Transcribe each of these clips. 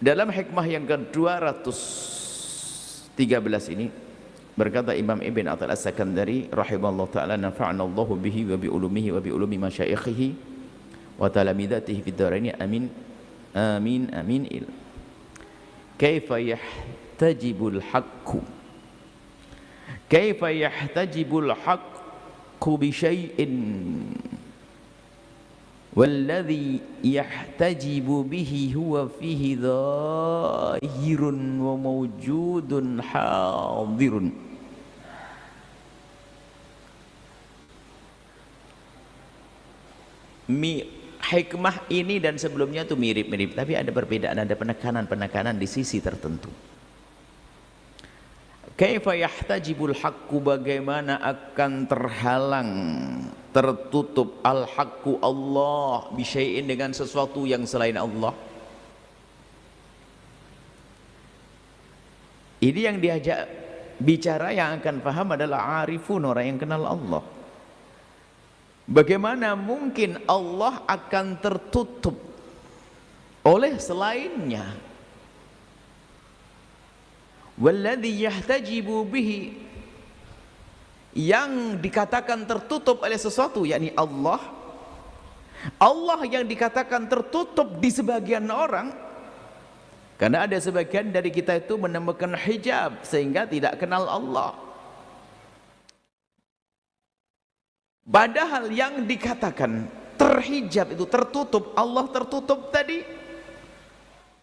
Dalam hikmah yang ke-213 ini berkata Imam Ibn Attal As-Sakandari rahimallahu ta'ala, nafa'ana Allahu bihi wa bi ulumihi wa bi ulumi masyaikhihi wa talamidatihi fid dharaini amin amin amin. Kaifa yahtajibul haqqu bi syai'in walladhi yahtajibu bihi huwa fihi dhahirun wa mawjudun hadirun. Hikmah ini dan sebelumnya itu mirip-mirip, tapi ada perbedaan, ada penekanan-penekanan di sisi tertentu. Kaifa yahtajibul haqqu, bagaimana akan terhalang, tertutup al-haqqu Allah bisyai'in, dengan sesuatu yang selain Allah. Ini yang diajak bicara, yang akan paham adalah arifun, orang yang kenal Allah. Bagaimana mungkin Allah akan tertutup oleh selainnya? Walladhi yahtajibu bihi, yang dikatakan tertutup oleh sesuatu, yakni Allah. Allah yang dikatakan tertutup di sebagian orang, karena ada sebagian dari kita itu menemukan hijab sehingga tidak kenal Allah. Padahal yang dikatakan terhijab itu tertutup, Allah tertutup tadi,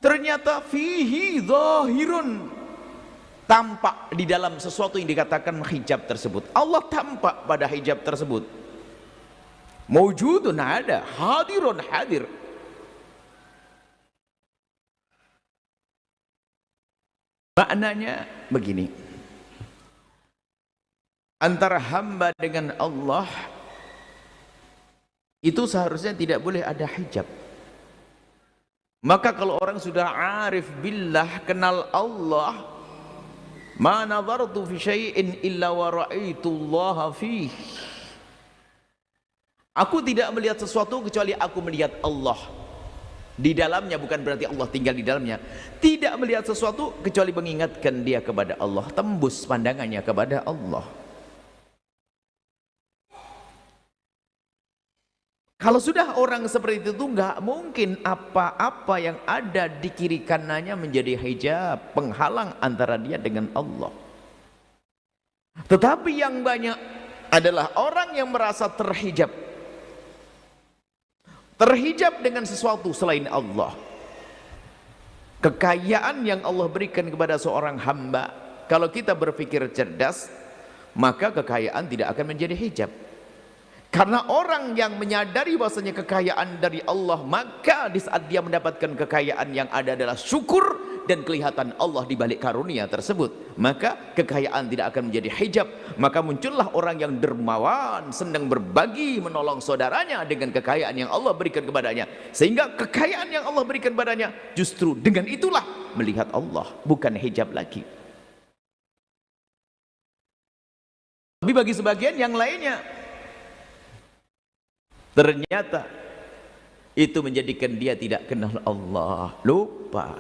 ternyata fihi zahirun, tampak di dalam sesuatu yang dikatakan hijab tersebut. Allah tampak pada hijab tersebut. Mawjudun, ada, hadirun, hadir. Maknanya begini, antara hamba dengan Allah itu seharusnya tidak boleh ada hijab. Maka kalau orang sudah arif billah, kenal Allah, ma nazartu fi syai'in illa wa ra'aitullaha fihi, aku tidak melihat sesuatu kecuali aku melihat Allah di dalamnya. Bukan berarti Allah tinggal di dalamnya. Tidak melihat sesuatu kecuali mengingatkan dia kepada Allah, tembus pandangannya kepada Allah. Kalau sudah orang seperti itu, nggak mungkin apa-apa yang ada di kiri kanannya menjadi hijab, penghalang antara dia dengan Allah. Tetapi yang banyak adalah orang yang merasa terhijab dengan sesuatu selain Allah. Kekayaan yang Allah berikan kepada seorang hamba, kalau kita berpikir cerdas, maka kekayaan tidak akan menjadi hijab. Karena orang yang menyadari bahwasanya kekayaan dari Allah, maka di saat dia mendapatkan kekayaan yang ada adalah syukur dan kelihatan Allah di balik karunia tersebut, maka kekayaan tidak akan menjadi hijab. Maka muncullah orang yang dermawan, senang berbagi, menolong saudaranya dengan kekayaan yang Allah berikan kepadanya, sehingga kekayaan yang Allah berikan kepadanya justru dengan itulah melihat Allah, bukan hijab lagi. Tapi bagi sebagian yang lainnya, ternyata itu menjadikan dia tidak kenal Allah, lupa.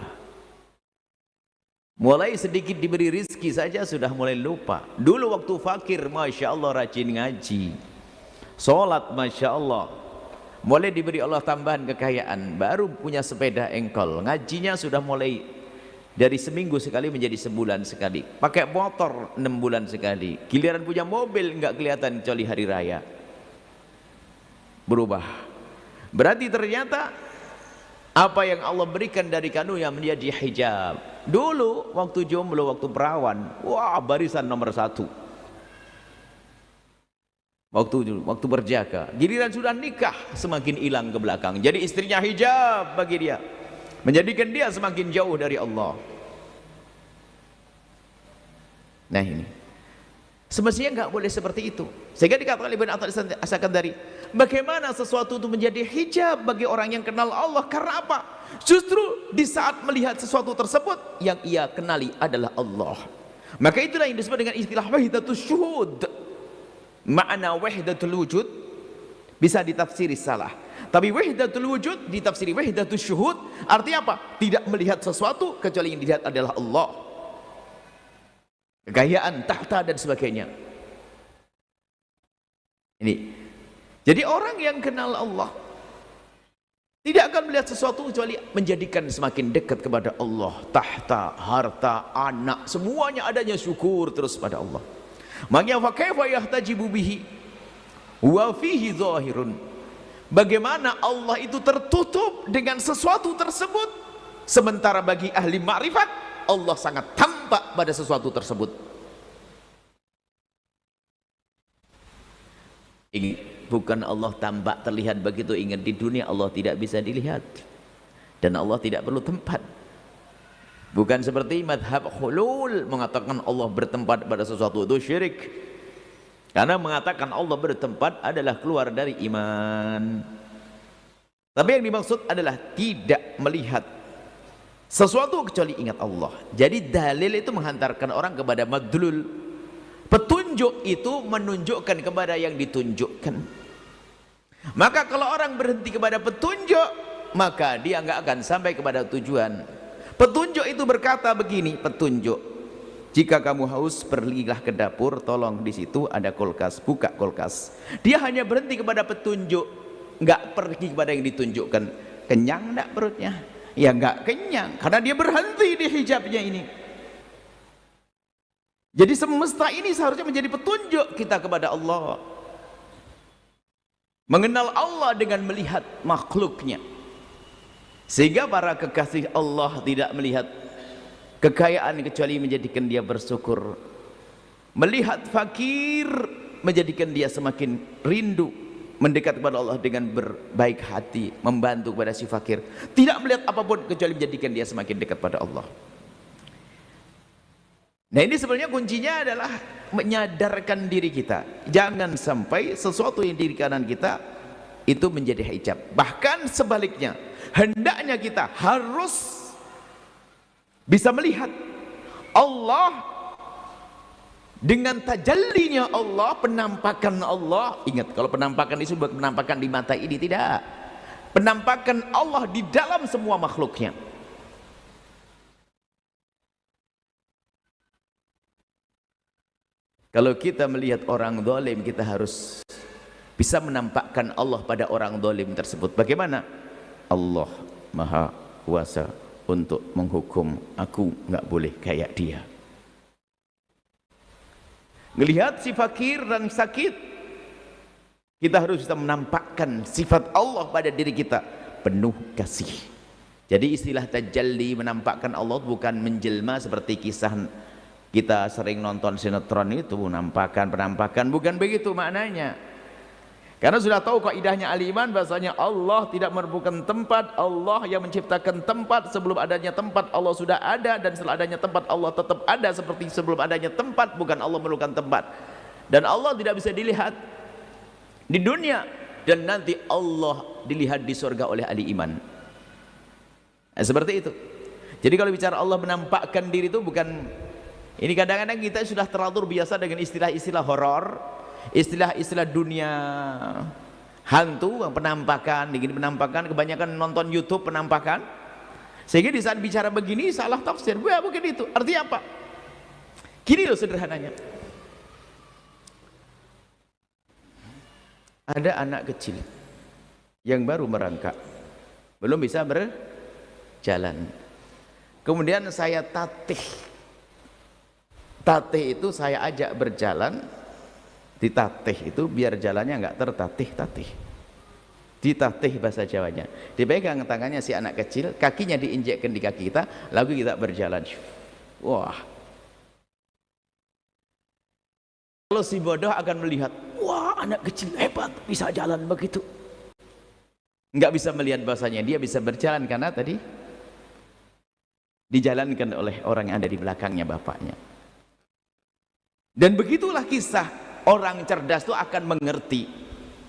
Mulai sedikit diberi rizki saja sudah mulai lupa. Dulu waktu fakir, Masya Allah, rajin ngaji, sholat, Masya Allah. Mulai diberi Allah tambahan kekayaan, baru punya sepeda engkol, ngajinya sudah mulai dari seminggu sekali menjadi sebulan sekali. Pakai motor 6 bulan sekali. Giliran punya mobil nggak kelihatan kecuali hari raya. Berubah. Berarti ternyata apa yang Allah berikan dari karunia menjadi hijab. Dulu waktu jomblo, waktu perawan, wah, barisan nomor 1. Waktu berjaka, giliran sudah nikah semakin hilang ke belakang. Jadi istrinya hijab bagi dia, menjadikan dia semakin jauh dari Allah. Nah ini semestinya nggak boleh seperti itu. Sehingga dikatakan Ibn Attal As-Sakandari, bagaimana sesuatu itu menjadi hijab bagi orang yang kenal Allah? Karena apa? Justru di saat melihat sesuatu tersebut, yang ia kenali adalah Allah. Maka itulah yang disebut dengan istilah wahdatus syuhud. Makna wahdatul wujud bisa ditafsiri salah, Tapi wahdatul wujud ditafsiri wahdatul syuhud, artinya apa? Tidak melihat sesuatu kecuali yang dilihat adalah Allah. Kekayaan, tahta dan sebagainya. Ini. Jadi orang yang kenal Allah tidak akan melihat sesuatu kecuali menjadikan semakin dekat kepada Allah. Tahta, harta, anak, semuanya adanya syukur terus pada Allah. Makanya fa kaifa yahtajibu bihi wa fihi zahirun. Bagaimana Allah itu tertutup dengan sesuatu tersebut, sementara bagi ahli ma'rifat Allah sangat tampak pada sesuatu tersebut. Ini bukan Allah tampak terlihat begitu, ingat di dunia Allah tidak bisa dilihat dan Allah tidak perlu tempat. Bukan seperti madhab hulul mengatakan Allah bertempat pada sesuatu, itu syirik. Karena mengatakan Allah bertempat adalah keluar dari iman. Tapi yang dimaksud adalah tidak melihat sesuatu kecuali ingat Allah. Jadi dalil itu menghantarkan orang kepada madlul. Petunjuk itu menunjukkan kepada yang ditunjukkan. Maka kalau orang berhenti kepada petunjuk, maka dia nggak akan sampai kepada tujuan. Petunjuk itu berkata begini, petunjuk, jika kamu haus pergilah ke dapur, tolong di situ ada kulkas, buka kulkas. Dia hanya berhenti kepada petunjuk, nggak pergi kepada yang ditunjukkan. Kenyang enggak perutnya? Ya nggak kenyang, karena dia berhenti di hijabnya ini. Jadi semesta ini seharusnya menjadi petunjuk kita kepada Allah. Mengenal Allah dengan melihat makhluknya. Sehingga para kekasih Allah tidak melihat kekayaan kecuali menjadikan dia bersyukur. Melihat fakir menjadikan dia semakin rindu mendekat kepada Allah dengan berbaik hati, membantu kepada si fakir. Tidak melihat apapun kecuali menjadikan dia semakin dekat pada Allah. Nah, ini sebenarnya kuncinya adalah menyadarkan diri kita. Jangan sampai sesuatu yang di kanan kita itu menjadi hijab. Bahkan sebaliknya, hendaknya kita harus bisa melihat Allah dengan tajallinya Allah, penampakan Allah. Ingat, kalau penampakan itu bukan penampakan di mata ini, tidak. Penampakan Allah di dalam semua makhluknya. Kalau kita melihat orang zalim, kita harus bisa menampakkan Allah pada orang zalim tersebut. Bagaimana? Allah Maha Kuasa untuk menghukum, aku nggak boleh kayak dia. Melihat si fakir dan sakit, kita harus bisa menampakkan sifat Allah pada diri kita, penuh kasih. Jadi istilah tajalli, menampakkan Allah, bukan menjelma seperti kisah kita sering nonton sinetron itu, penampakan, bukan begitu maknanya. Karena sudah tahu kaidahnya al-iman, bahasanya Allah tidak merupakan tempat, Allah yang menciptakan tempat. Sebelum adanya tempat Allah sudah ada, dan setelah adanya tempat Allah tetap ada seperti sebelum adanya tempat. Bukan Allah memerlukan tempat, dan Allah tidak bisa dilihat di dunia, dan nanti Allah dilihat di surga oleh ahli iman. Nah, seperti itu. Jadi kalau bicara Allah menampakkan diri itu bukan, ini kadang-kadang kita sudah terlalu biasa dengan istilah-istilah horor, istilah-istilah dunia hantu, penampakan, kebanyakan nonton YouTube penampakan, sehingga di saat bicara begini salah tafsir. Wah, bukan itu. Artinya apa? Gini loh sederhananya. Ada anak kecil yang baru merangkak, belum bisa berjalan. Kemudian saya tatih itu saya ajak berjalan. Ditatih itu biar jalannya nggak tertatih-tatih. Ditatih bahasa Jawanya. Dipegang tangannya si anak kecil, kakinya diinjekkan di kaki kita, lalu kita berjalan. Wah. Kalau si bodoh akan melihat, wah, anak kecil hebat bisa jalan begitu. Nggak bisa melihat bahasanya dia bisa berjalan karena tadi dijalankan oleh orang yang ada di belakangnya, bapaknya. Dan begitulah kisah. Orang cerdas itu akan mengerti.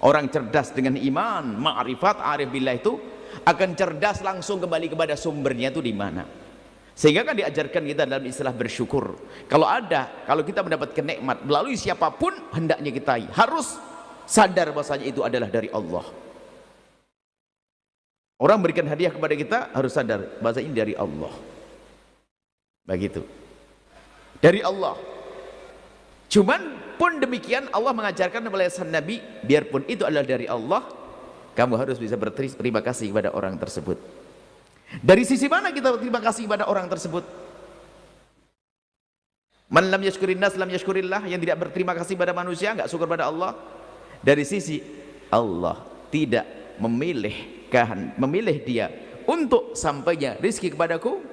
Orang cerdas dengan iman, ma'rifat, arif billah itu akan cerdas langsung kembali kepada sumbernya itu di mana. Sehingga kan diajarkan kita dalam istilah bersyukur. Kalau kita mendapatkan nikmat melalui siapapun, hendaknya kita harus sadar bahwasanya itu adalah dari Allah. Orang berikan hadiah kepada kita harus sadar bahasa ini dari Allah. Begitu. Dari Allah. Cuman pun demikian Allah mengajarkan melalui Nabi, biarpun itu adalah dari Allah, kamu harus bisa berterima kasih kepada orang tersebut. Dari sisi mana kita berterima kasih kepada orang tersebut? Man lam yashkurin nas lam yashkurillah, yang tidak berterima kasih pada manusia enggak syukur pada Allah. Dari sisi Allah tidak memilih dia untuk sampainya rizki kepadaku,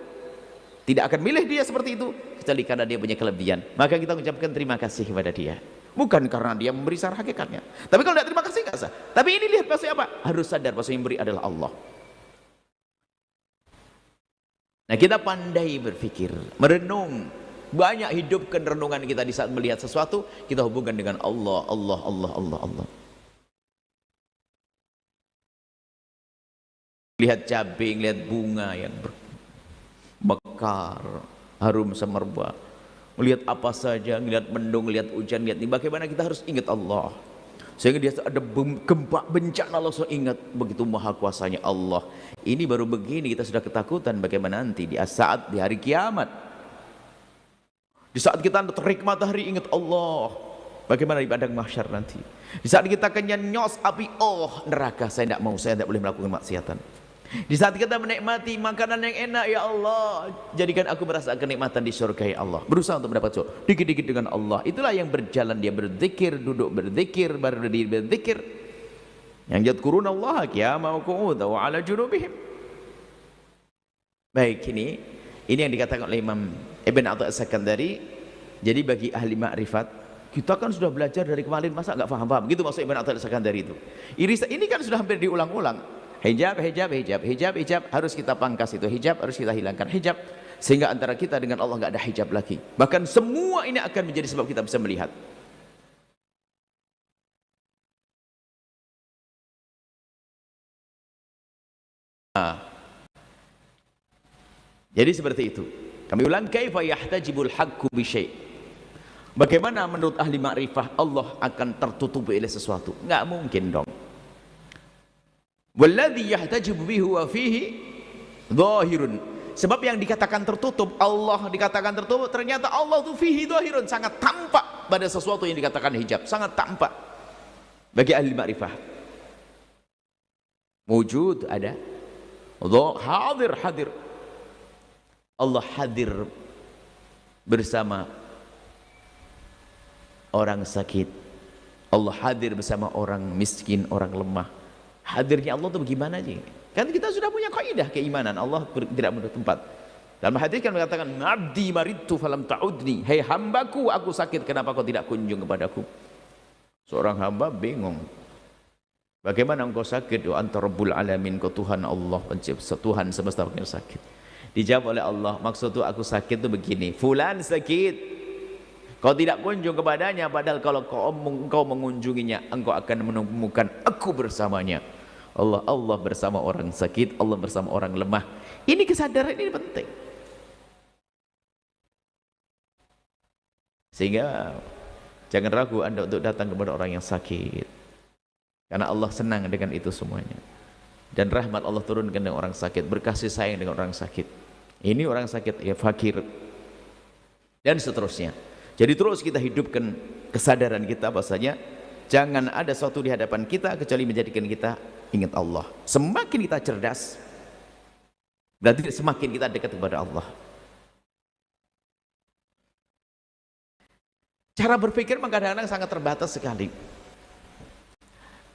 tidak akan milih dia seperti itu kecuali karena dia punya kelebihan. Maka kita mengucapkan terima kasih kepada dia, bukan karena dia memberi secara hakikatnya. Tapi kalau tidak terima kasih nggak sah. Tapi ini lihat bahasa apa? Harus sadar bahasa yang memberi adalah Allah. Nah, kita pandai berpikir, merenung, banyak hidupkan renungan kita di saat melihat sesuatu, kita hubungkan dengan Allah, Allah, Allah, Allah, Allah. Lihat cabai, lihat bunga yang mekar, harum semerbak, melihat apa saja, melihat mendung, lihat hujan, lihat ini, bagaimana kita harus ingat Allah. Sehingga dia ada gempa bencana langsung ingat begitu maha kuasanya Allah. Ini baru begini kita sudah ketakutan, bagaimana nanti di saat di hari kiamat, di saat kita terik matahari ingat Allah, bagaimana di padang mahsyar nanti. Di saat kita kenyang nyos api, oh neraka, saya tidak mau, saya tidak boleh melakukan maksiatan. Di saat kita menikmati makanan yang enak, ya Allah jadikan aku merasakan kenikmatan di surga, ya Allah. Berusaha untuk mendapat surga dikit-dikit dengan Allah. Itulah yang berjalan, dia berzikir, duduk berzikir, berdiri berzikir, yang yadhkuruna Allah qiyaman wa qu'udan wa 'ala junubihim. Baik, ini yang dikatakan oleh Imam Ibn Atha As-Sakandari. Jadi bagi ahli makrifat, kita kan sudah belajar dari kemarin, masa nggak paham-paham gitu maksud Ibn Atha As-Sakandari itu. Ini kan sudah hampir diulang-ulang. Hijab harus kita pangkas, itu hijab harus kita hilangkan hijab, sehingga antara kita dengan Allah nggak ada hijab lagi. Bahkan semua ini akan menjadi sebab kita bisa melihat. Nah, jadi seperti itu. Kami ulang, kaifa yahtajibul haqqu bi syai'. Bagaimana menurut ahli makrifah Allah akan tertutupi oleh sesuatu? Nggak mungkin dong. Walladhi yahtajibu bihi wa fihi dhahirun. Sebab yang dikatakan tertutup, Allah dikatakan tertutup, ternyata Allah itu fihi dhahirun, sangat tampak pada sesuatu yang dikatakan hijab, sangat tampak bagi ahli makrifah. Wujud ada, hadir. Allah hadir bersama orang sakit, Allah hadir bersama orang miskin, orang lemah. Hadirnya Allah itu bagaimana sih? Kan kita sudah punya kaidah keimanan, Allah tidak menurut tempat. Dalam hadis kan mengatakan, "Abdi maridtu falam ta'udni." Hai hambaku, aku sakit, kenapa kau tidak kunjung kepadaku? Seorang hamba bingung. Bagaimana engkau sakit? Wa anta rabbul alamin, kau Tuhan Allah, Tuhan semesta yang sakit. Dijawab oleh Allah, maksud itu aku sakit itu begini, fulan sakit, kau tidak kunjung kepadanya, padahal kalau engkau mengunjunginya, engkau akan menemukan aku bersamanya. Allah bersama orang sakit, Allah bersama orang lemah. Ini kesadaran ini penting. Sehingga jangan ragu Anda untuk datang kepada orang yang sakit, karena Allah senang dengan itu semuanya. Dan rahmat Allah turunkan dengan orang sakit, berkasih sayang dengan orang sakit. Ini orang sakit, ya fakir, dan seterusnya. Jadi terus kita hidupkan kesadaran kita bahasanya jangan ada sesuatu di hadapan kita kecuali menjadikan kita ingat Allah. Semakin kita cerdas, berarti semakin kita dekat kepada Allah. Cara berpikir kadang-kadang sangat terbatas sekali.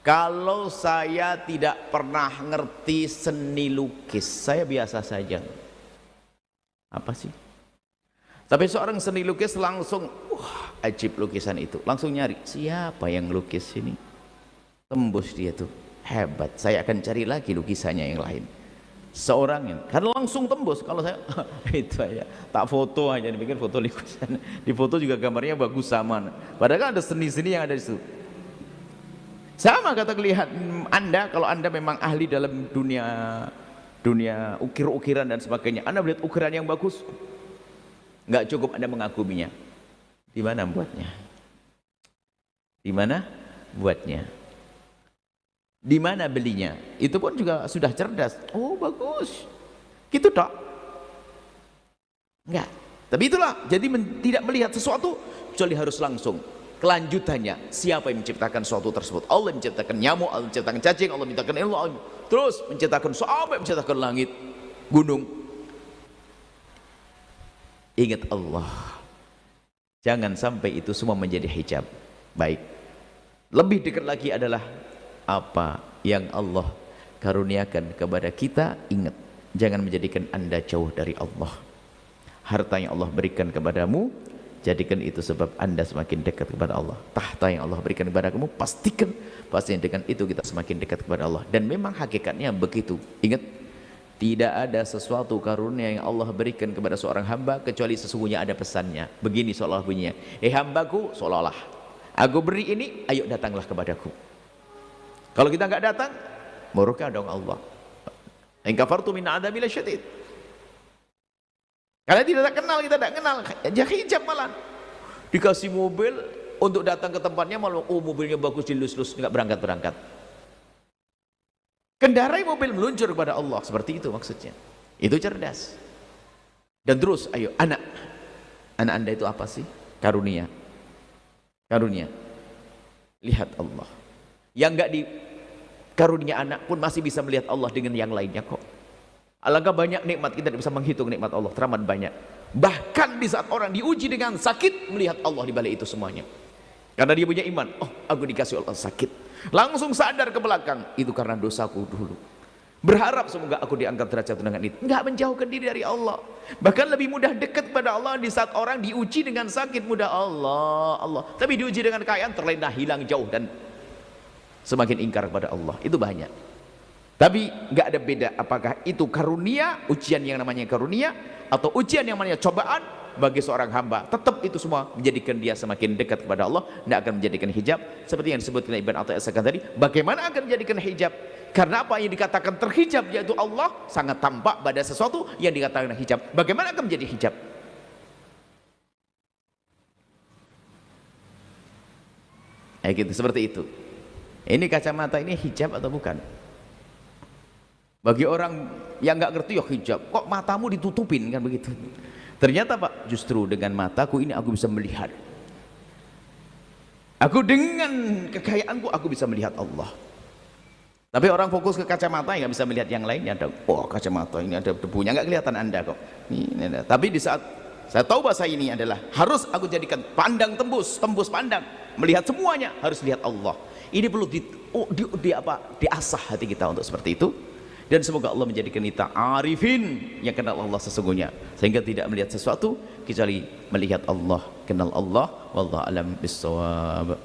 Kalau saya tidak pernah ngerti seni lukis, saya biasa saja. Apa sih? Tapi seorang seni lukis langsung, wah ajib lukisan itu, langsung nyari siapa yang lukis ini, tembus dia tuh, hebat, saya akan cari lagi lukisannya yang lain. Seorang yang kan langsung tembus. Kalau saya itu aja tak foto aja, dibikin foto lukisan, di foto juga gambarnya bagus sama, padahal kan ada seni-seni yang ada di situ. Sama kata lihat Anda, kalau Anda memang ahli dalam dunia ukir-ukiran dan sebagainya, Anda melihat ukiran yang bagus, nggak cukup Anda mengaguminya. Di mana buatnya? Di mana buatnya? Di mana belinya? Itu pun juga sudah cerdas. Oh bagus. Gitu tak? Enggak. Tapi itulah, jadi tidak melihat sesuatu kecuali harus langsung. Kelanjutannya, siapa yang menciptakan sesuatu tersebut? Allah yang menciptakan nyamuk, Allah menciptakan cacing, Allah menciptakan ilmu, Allah terus menciptakan sampai menciptakan langit, gunung. Ingat Allah. Jangan sampai itu semua menjadi hijab. Baik. Lebih dekat lagi adalah apa yang Allah karuniakan kepada kita. Ingat, jangan menjadikan Anda jauh dari Allah. Harta yang Allah berikan kepadamu, jadikan itu sebab Anda semakin dekat kepada Allah. Tahta yang Allah berikan kepada kamu, pastikan dengan itu kita semakin dekat kepada Allah. Dan memang hakikatnya begitu. Ingat, tidak ada sesuatu karunia yang Allah berikan kepada seorang hamba kecuali sesungguhnya ada pesannya. Begini seolah bunyinya, hambaku, seolah-olah aku beri ini, ayo datanglah kepadaku. Kalau kita nggak datang, murka dong Allah. In kafartu min adabi lasyadid. Karena tidak kenal, kita tidak kenal, hijab malah. Dikasih mobil untuk datang ke tempatnya, malah oh mobilnya bagus, dilus-lus, nggak berangkat-berangkat. Kendarai mobil meluncur kepada Allah, seperti itu maksudnya. Itu cerdas. Dan terus, ayo anak Anda itu apa sih? Karunia. Lihat Allah. Yang nggak di karunia anak pun masih bisa melihat Allah dengan yang lainnya kok. Alangkah banyak nikmat, kita tidak bisa menghitung nikmat Allah, teramat banyak. Bahkan di saat orang diuji dengan sakit, melihat Allah di balik itu semuanya. Karena dia punya iman, oh aku dikasih Allah sakit, langsung sadar ke belakang, itu karena dosaku dulu. Berharap semoga aku diangkat derajat dengan itu. Enggak menjauhkan diri dari Allah. Bahkan lebih mudah dekat pada Allah di saat orang diuji dengan sakit, mudah Allah. Tapi diuji dengan kekayaan, terlena, hilang jauh dan semakin ingkar kepada Allah. Itu banyak. Tapi nggak ada beda apakah itu karunia, ujian yang namanya karunia, atau ujian yang namanya cobaan bagi seorang hamba. Tetap itu semua menjadikan dia semakin dekat kepada Allah, tidak akan menjadikan hijab. Seperti yang disebutkan Ibn Atha'illah tadi, bagaimana akan menjadikan hijab? Karena apa yang dikatakan terhijab yaitu Allah sangat tampak pada sesuatu yang dikatakan hijab. Bagaimana akan menjadi hijab? Gitu, seperti itu. Ini kacamata ini hijab atau bukan? Bagi orang yang nggak ngerti ya hijab, kok matamu ditutupin kan begitu. Ternyata Pak, justru dengan mataku ini aku bisa melihat. Aku dengan kekayaanku aku bisa melihat Allah. Tapi orang fokus ke kacamata nggak bisa melihat yang lainnya. Ada, oh kacamata ini ada debunya, nggak kelihatan Anda kok. Ini. Tapi di saat saya tahu bahasa ini adalah harus aku jadikan pandang tembus pandang, melihat semuanya harus lihat Allah. Ini perlu diasah hati kita untuk seperti itu. Dan semoga Allah menjadikan kita arifin yang kenal Allah sesungguhnya, sehingga tidak melihat sesuatu kecuali melihat Allah, kenal Allah. Wallahu a'lam bissawab.